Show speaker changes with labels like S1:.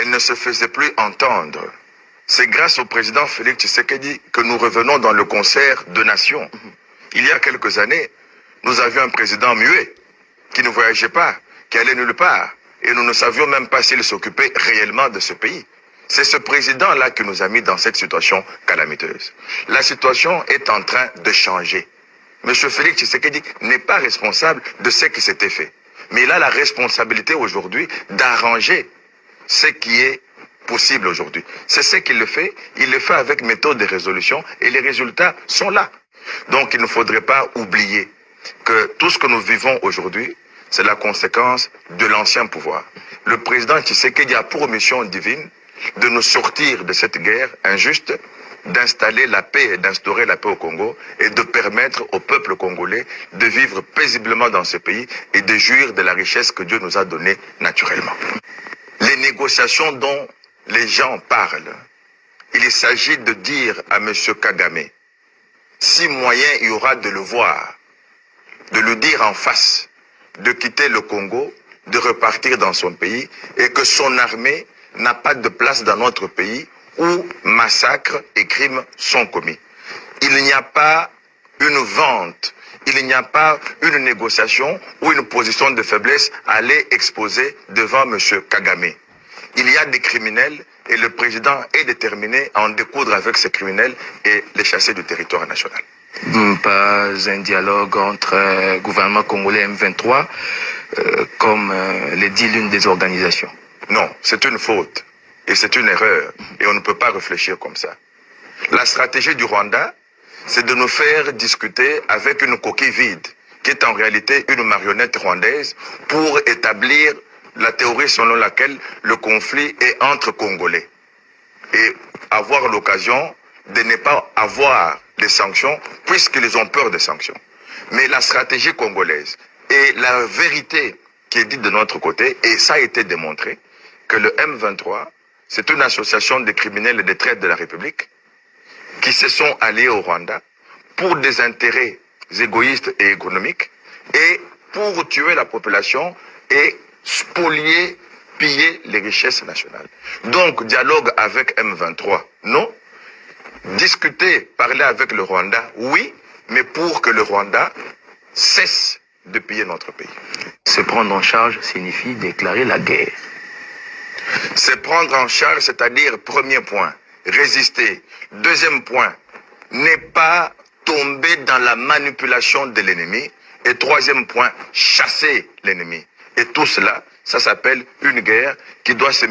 S1: elle ne se faisait plus entendre. C'est grâce au président Félix Tshisekedi que nous revenons dans le concert de nations. Il y a quelques années, nous avions un président muet, qui ne voyageait pas, qui allait nulle part, et nous ne savions même pas s'il s'occupait réellement de ce pays. C'est ce président-là qui nous a mis dans cette situation calamiteuse. La situation est en train de changer. M. Félix Tshisekedi n'est pas responsable de ce qui s'était fait. Mais il a la responsabilité aujourd'hui d'arranger ce qui est possible aujourd'hui. C'est ce qu'il le fait. Il le fait avec méthode de résolution et les résultats sont là. Donc il ne faudrait pas oublier que tout ce que nous vivons aujourd'hui, c'est la conséquence de l'ancien pouvoir. Le président Tshisekedi a pour mission divine de nous sortir de cette guerre injuste, d'installer la paix et d'instaurer la paix au Congo et de permettre au peuple congolais de vivre paisiblement dans ce pays et de jouir de la richesse que Dieu nous a donnée naturellement. Les négociations dont les gens parlent, il s'agit de dire à M. Kagame, si moyen il y aura de le voir, de lui dire en face, de quitter le Congo, de repartir dans son pays et que son armée n'a pas de place dans notre pays où massacres et crimes sont commis. Il n'y a pas une vente, il n'y a pas une négociation ou une position de faiblesse à aller exposer devant M. Kagame. Il y a des criminels et le président est déterminé à en découdre avec ces criminels et les chasser du territoire national.
S2: Pas un dialogue entre gouvernement congolais et M23 comme le dit l'une des organisations.
S1: Non, c'est une faute et c'est une erreur et on ne peut pas réfléchir comme ça. La stratégie du Rwanda, c'est de nous faire discuter avec une coquille vide qui est en réalité une marionnette rwandaise pour établir la théorie selon laquelle le conflit est entre Congolais et avoir l'occasion de ne pas avoir les sanctions puisqu'ils ont peur des sanctions. Mais la stratégie congolaise et la vérité qui est dite de notre côté, et ça a été démontré, que le M23, c'est une association de criminels et de traîtres de la République qui se sont alliés au Rwanda pour des intérêts égoïstes et économiques et pour tuer la population et spolier, piller les richesses nationales. Donc, dialogue avec M23, non. Discuter, parler avec le Rwanda, oui, mais pour que le Rwanda cesse de piller notre pays.
S2: Se prendre en charge signifie déclarer la guerre.
S1: Se prendre en charge, c'est-à-dire, premier point, résister. Deuxième point, ne pas tomber dans la manipulation de l'ennemi. Et troisième point, chasser l'ennemi. Et tout cela, ça s'appelle une guerre qui doit se